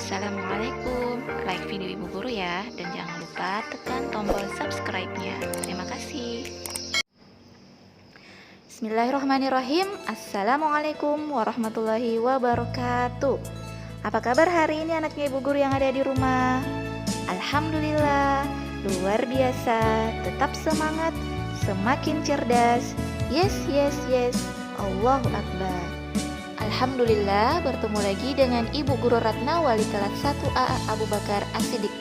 Assalamualaikum. Like video Ibu Guru ya, dan jangan lupa tekan tombol subscribe-nya. Terima kasih. Bismillahirrahmanirrahim. Assalamualaikum warahmatullahi wabarakatuh. Apa kabar hari ini anaknya Ibu Guru yang ada di rumah? Alhamdulillah, luar biasa. Tetap semangat, semakin cerdas. Yes, yes, yes. Allahu Akbar. Alhamdulillah, bertemu lagi dengan Ibu Guru Ratna, wali kelas 1A Abu Bakar As-Siddiq.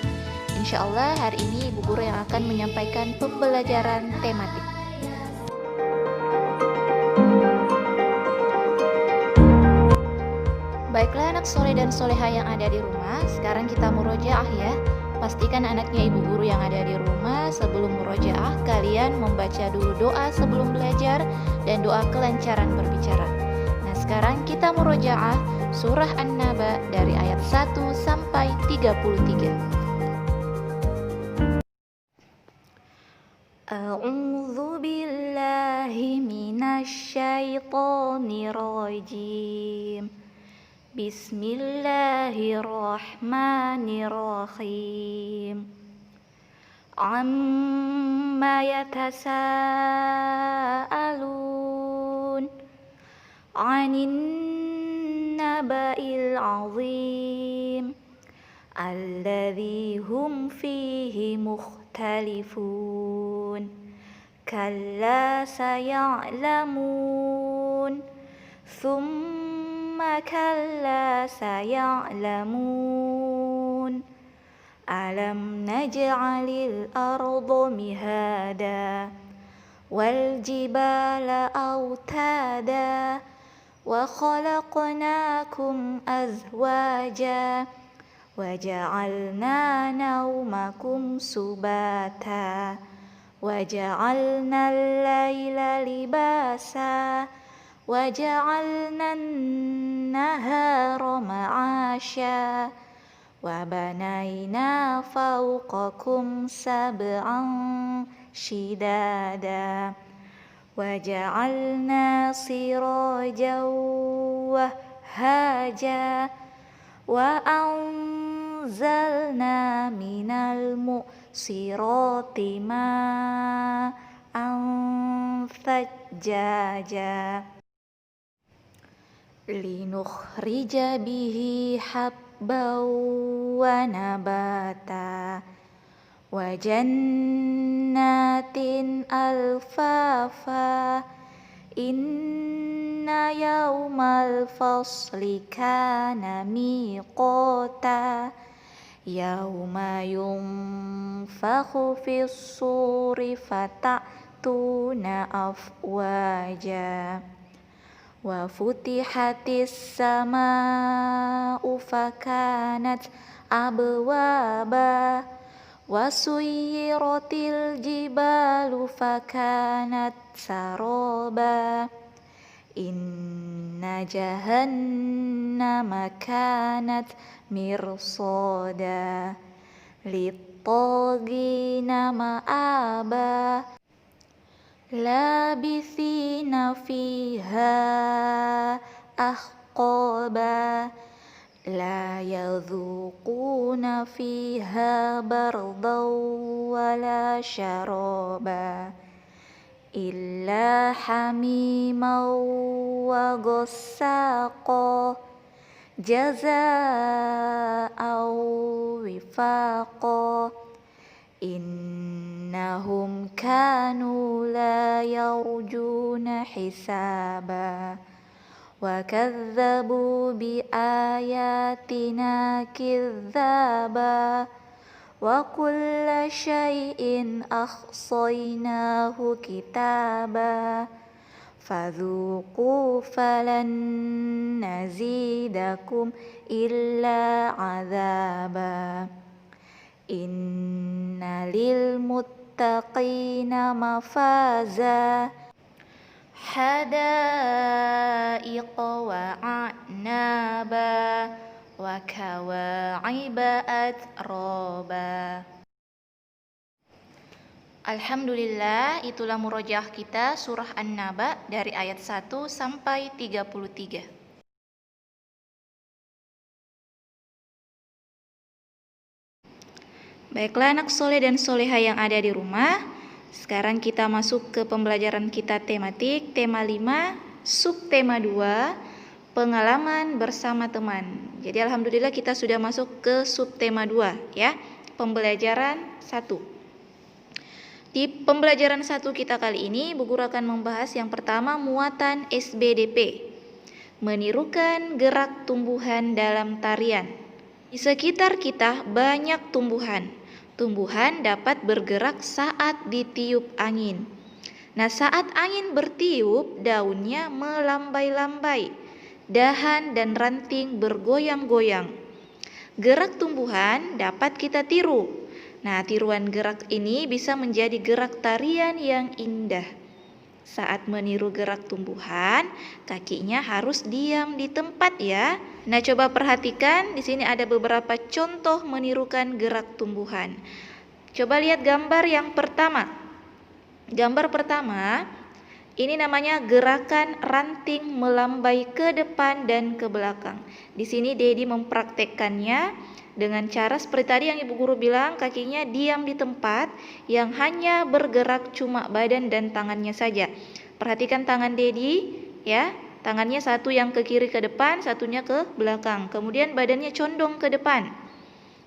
Insya Allah hari ini Ibu Guru yang akan menyampaikan pembelajaran tematik. Baiklah anak soleh dan soleha yang ada di rumah, sekarang kita murojaah ya. Pastikan anaknya Ibu Guru yang ada di rumah sebelum murojaah kalian membaca dulu doa sebelum belajar dan doa kelancaran berbicara. Sekarang kita murojaah surah An-Naba dari ayat 1 sampai 33. A'udzu billahi minasyaitonir rajim. Bismillahirrahmanirrahim. Amma yatasaalun 'anin naba'il 'azim alladzi hum fihi mukhtalifun kalla saya'lamun thumma kalla saya'lamun alam naj'alil arda mihada wal jibala autada wa khalaqnakum azwaja wa ja'alna naumakum subata wa ja'alna al-laila libasa wa ja'alna an-nahara ma'asha wa banayna fawqakum sab'an shidada وَجَعَلْنَا سِرَاجًا وَهَّاجًا وَأَنزَلْنَا مِنَ الْمُعْصِرَاتِ مَاءً ثَجَّاجًا لِنُخْرِجَ بِهِ حَبًّا وَنَبَاتًا وَجَنَّاتٍ أَلْفَافًا إِنَّ يَوْمَ الْفَصْلِ كَانَ مِيقَاتًا يَوْمَ يُنفَخُ فِي الصُّورِ فَتَأْتُونَ أَفْوَاجًا وَفُتِحَتِ السَّمَاءُ فَكَانَتْ أَبْوَابًا وَسُيِّرَتِ الْجِبَالُ فَكَانَتْ سَرَابًا إِنَّ جَهَنَّمَ كَانَتْ مِرْصَادًا لِلطَّاغِينَ مَآبًا لَابِثِينَ فِيهَا أَحْقَابًا لا يذوقون فيها بردا ولا شرابا إلا حميما وغساقا جزاء وفاقا إنهم كانوا لا يرجون حسابا وَكَذَّبُوا بِآيَاتِنَا كِذَّابًا وَكُلَّ شَيْءٍ أَحْصَيْنَاهُ كِتَابًا فَذُوقُوا فَلَن نَّزِيدَكُمْ إِلَّا عَذَابًا إِنَّ لِلْمُتَّقِينَ مَفَازًا حدائق وأعنابا وكواعب أترابا. Alhamdulillah, itulah murojaah kita surah An-Naba dari ayat 1 sampai 33. Baiklah anak soleh dan soleha yang ada di rumah, sekarang kita masuk ke pembelajaran kita tematik, tema 5, subtema 2, pengalaman bersama teman. Jadi alhamdulillah kita sudah masuk ke subtema 2 ya, pembelajaran 1. Di pembelajaran 1 kita kali ini, Bu Guru akan membahas yang pertama muatan SBDP, menirukan gerak tumbuhan dalam tarian. Di sekitar kita banyak tumbuhan. Tumbuhan dapat bergerak saat ditiup angin. Nah, saat angin bertiup, daunnya melambai-lambai. Dahan dan ranting bergoyang-goyang. Gerak tumbuhan dapat kita tiru. Nah, tiruan gerak ini bisa menjadi gerak tarian yang indah. Saat meniru gerak tumbuhan, kakinya harus diam di tempat ya. Nah, coba perhatikan, di sini ada beberapa contoh menirukan gerak tumbuhan. Coba lihat gambar yang pertama. Gambar pertama, ini namanya gerakan ranting melambai ke depan dan ke belakang. Di sini Dedi mempraktekkannya dengan cara seperti tadi yang Ibu Guru bilang, kakinya diam di tempat, yang hanya bergerak cuma badan dan tangannya saja. Perhatikan tangan Dedi ya, tangannya satu yang ke kiri ke depan, satunya ke belakang. Kemudian badannya condong ke depan,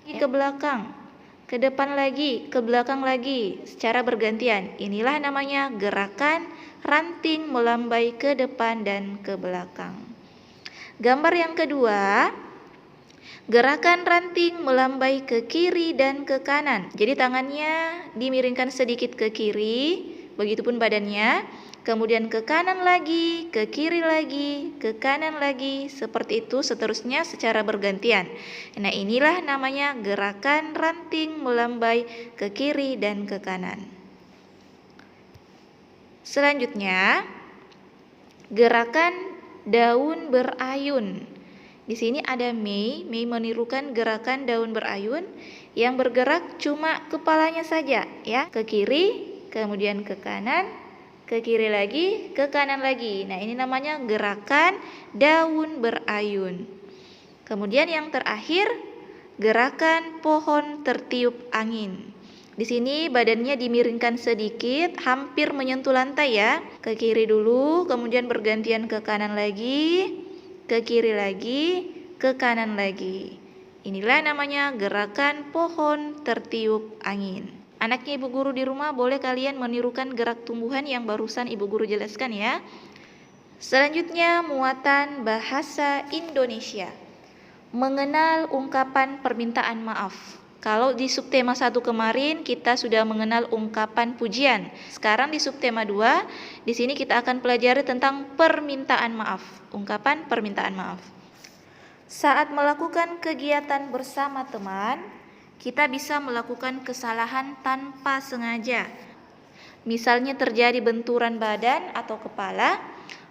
ke belakang, ke depan lagi, ke belakang lagi, secara bergantian. Inilah namanya gerakan ranting melambai ke depan dan ke belakang. Gambar yang kedua, gerakan ranting melambai ke kiri dan ke kanan. Jadi tangannya dimiringkan sedikit ke kiri, begitupun badannya. Kemudian ke kanan lagi, ke kiri lagi, ke kanan lagi, seperti itu seterusnya secara bergantian. Nah, inilah namanya gerakan ranting melambai ke kiri dan ke kanan. Selanjutnya, gerakan daun berayun. Di sini ada Mei menirukan gerakan daun berayun yang bergerak cuma kepalanya saja ya, ke kiri, kemudian ke kanan, ke kiri lagi, ke kanan lagi. Nah, ini namanya gerakan daun berayun. Kemudian yang terakhir, gerakan pohon tertiup angin. Di sini badannya dimiringkan sedikit, hampir menyentuh lantai ya. Ke kiri dulu, kemudian bergantian ke kanan lagi, ke kiri lagi, ke kanan lagi. Inilah namanya gerakan pohon tertiup angin. Anaknya Ibu Guru di rumah boleh kalian menirukan gerak tumbuhan yang barusan Ibu Guru jelaskan ya. Selanjutnya muatan bahasa Indonesia, mengenal ungkapan permintaan maaf. Kalau di subtema 1 kemarin kita sudah mengenal ungkapan pujian. Sekarang di subtema 2, di sini kita akan pelajari tentang permintaan maaf, ungkapan permintaan maaf. Saat melakukan kegiatan bersama teman, kita bisa melakukan kesalahan tanpa sengaja. Misalnya terjadi benturan badan atau kepala.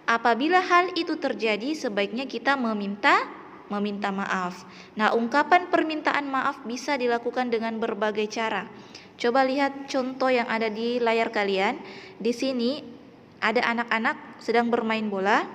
Apabila hal itu terjadi, sebaiknya kita meminta maaf. Nah, ungkapan permintaan maaf bisa dilakukan dengan berbagai cara. Coba lihat contoh yang ada di layar kalian. Di sini ada anak-anak sedang bermain bola.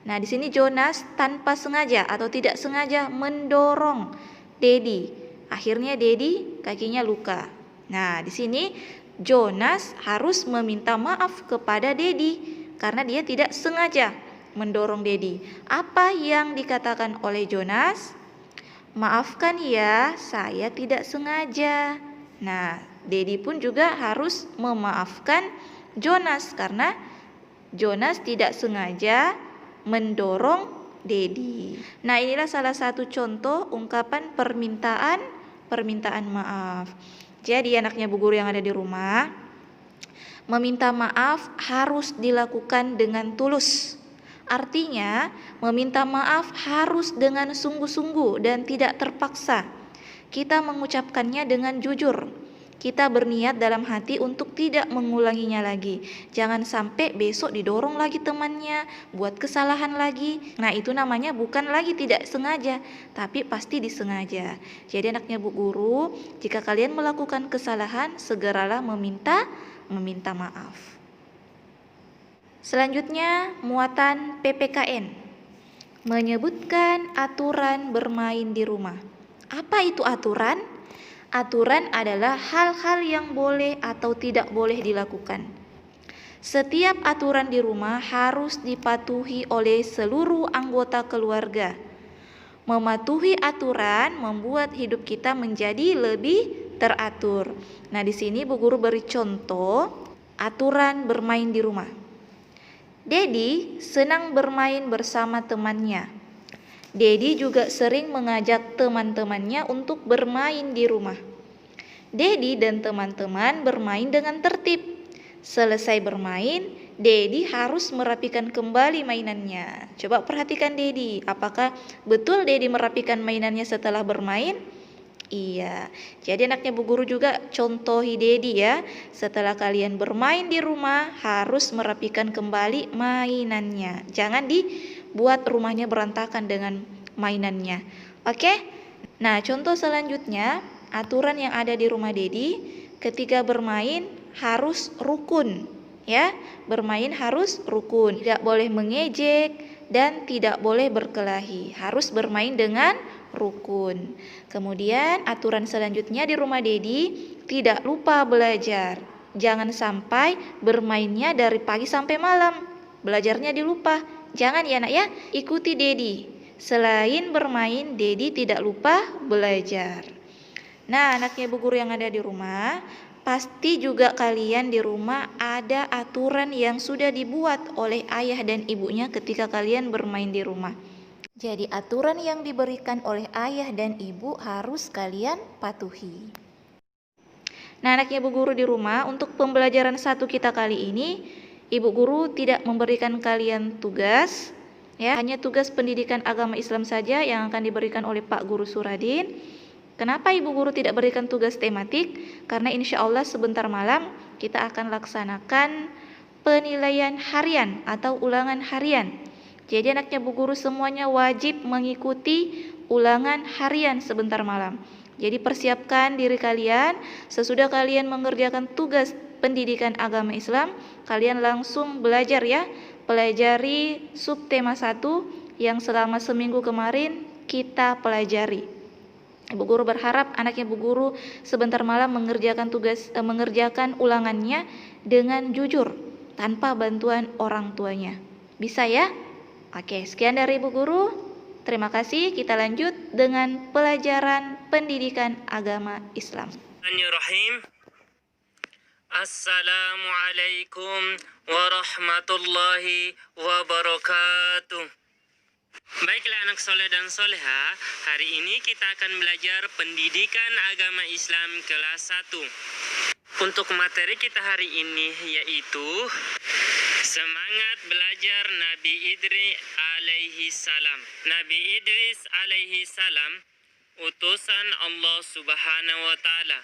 Nah, di sini Jonas tanpa sengaja atau tidak sengaja mendorong Dedi. Akhirnya Dedi kakinya luka. Nah, di sini Jonas harus meminta maaf kepada Dedi karena dia tidak sengaja mendorong Dedi. Apa yang dikatakan oleh Jonas? Maafkan ya, saya tidak sengaja. Nah, Dedi pun juga harus memaafkan Jonas karena Jonas tidak sengaja mendorong Dedi. Nah, inilah salah satu contoh ungkapan permintaan maaf. Jadi anaknya Bu Guru yang ada di rumah, meminta maaf harus dilakukan dengan tulus. Artinya, meminta maaf harus dengan sungguh-sungguh dan tidak terpaksa. Kita mengucapkannya dengan jujur. Kita berniat dalam hati untuk tidak mengulanginya lagi. Jangan sampai besok didorong lagi temannya, buat kesalahan lagi. Nah, itu namanya bukan lagi tidak sengaja, tapi pasti disengaja. Jadi anaknya Bu Guru, jika kalian melakukan kesalahan, segeralah meminta maaf. Selanjutnya, muatan PPKN, menyebutkan aturan bermain di rumah. Apa itu aturan? aturan adalah hal-hal yang boleh atau tidak boleh dilakukan. Setiap aturan di rumah harus dipatuhi oleh seluruh anggota keluarga. Mematuhi aturan membuat hidup kita menjadi lebih teratur. Nah, di sini Bu Guru beri contoh aturan bermain di rumah. Dedi senang bermain bersama temannya. Dedi juga sering mengajak teman-temannya untuk bermain di rumah. Dedi dan teman-teman bermain dengan tertib. Selesai bermain, Dedi harus merapikan kembali mainannya. Coba perhatikan Dedi, apakah betul Dedi merapikan mainannya setelah bermain? Iya, jadi anaknya Bu Guru juga contohi Dedi ya. Setelah kalian bermain di rumah, harus merapikan kembali mainannya. Jangan dibuat rumahnya berantakan dengan mainannya. Oke? Nah, contoh selanjutnya, aturan yang ada di rumah Dedi, ketika bermain harus rukun. Ya, bermain harus rukun. Tidak boleh mengejek dan tidak boleh berkelahi. Harus bermain dengan rukun. Kemudian aturan selanjutnya di rumah Dedi, tidak lupa belajar. Jangan sampai bermainnya dari pagi sampai malam, belajarnya dilupa. Jangan ya nak ya, ikuti Dedi. Selain bermain, Dedi tidak lupa belajar. Nah, anaknya Bu Guru yang ada di rumah, pasti juga kalian di rumah ada aturan yang sudah dibuat oleh ayah dan ibunya ketika kalian bermain di rumah. Jadi aturan yang diberikan oleh ayah dan ibu harus kalian patuhi. Nah, anaknya Bu Guru di rumah, untuk pembelajaran satu kita kali ini, Ibu Guru tidak memberikan kalian tugas, ya, hanya tugas pendidikan agama Islam saja yang akan diberikan oleh Pak Guru Suradin. Kenapa Ibu Guru tidak berikan tugas tematik? Karena insya Allah sebentar malam kita akan laksanakan penilaian harian atau ulangan harian. Jadi anaknya Bu Guru semuanya wajib mengikuti ulangan harian sebentar malam. Jadi persiapkan diri kalian, sesudah kalian mengerjakan tugas pendidikan agama Islam, kalian langsung belajar ya. Pelajari subtema 1 yang selama seminggu kemarin kita pelajari. Ibu Guru berharap anaknya Bu Guru sebentar malam mengerjakan ulangannya dengan jujur tanpa bantuan orang tuanya. Bisa ya? Oke, sekian dari Ibu Guru. Terima kasih. Kita lanjut dengan pelajaran pendidikan agama Islam. Assalamualaikum warahmatullahi wabarakatuh. Baiklah anak soleh dan soleha, hari ini kita akan belajar pendidikan agama Islam kelas 1. Untuk materi kita hari ini yaitu semangat belajar Nabi Idris alaihi salam. Nabi Idris alaihi salam utusan Allah Subhanahu wa taala.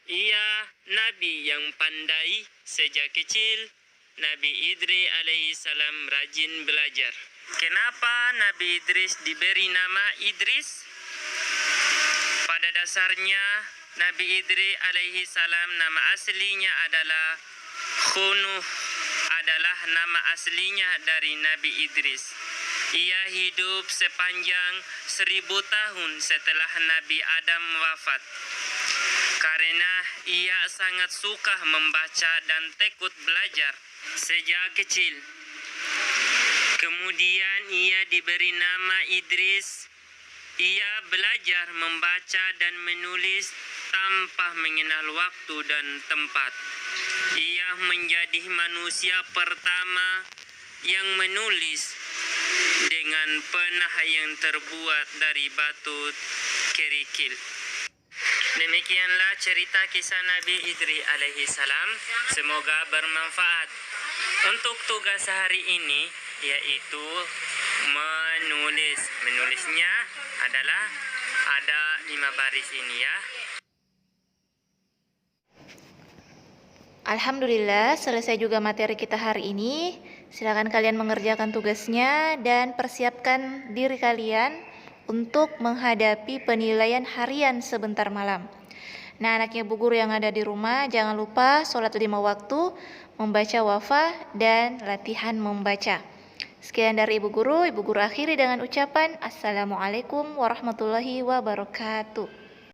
Ia nabi yang pandai sejak kecil. Nabi Idris alaihi salam rajin belajar. Kenapa Nabi Idris diberi nama Idris? Pada dasarnya Nabi Idris alaihi salam nama aslinya adalah Khunuh, adalah nama aslinya dari Nabi Idris. Ia hidup sepanjang 1000 tahun setelah Nabi Adam wafat. Karena ia sangat suka membaca dan tekun belajar sejak kecil. Kemudian ia diberi nama Idris. Ia belajar membaca dan menulis tanpa mengenal waktu dan tempat. Ia menjadi manusia pertama yang menulis dengan pena yang terbuat dari batu kerikil. Demikianlah cerita kisah Nabi Idris alaihi salam. Semoga bermanfaat. Untuk tugas hari ini yaitu menulis. Menulisnya adalah ada 5 baris ini ya. Alhamdulillah, selesai juga materi kita hari ini. Silakan kalian mengerjakan tugasnya dan persiapkan diri kalian untuk menghadapi penilaian harian sebentar malam. Nah, anaknya Bu Guru yang ada di rumah, jangan lupa sholat 5 waktu, membaca wafah, dan latihan membaca. Sekian dari Ibu Guru akhiri dengan ucapan Assalamualaikum warahmatullahi wabarakatuh.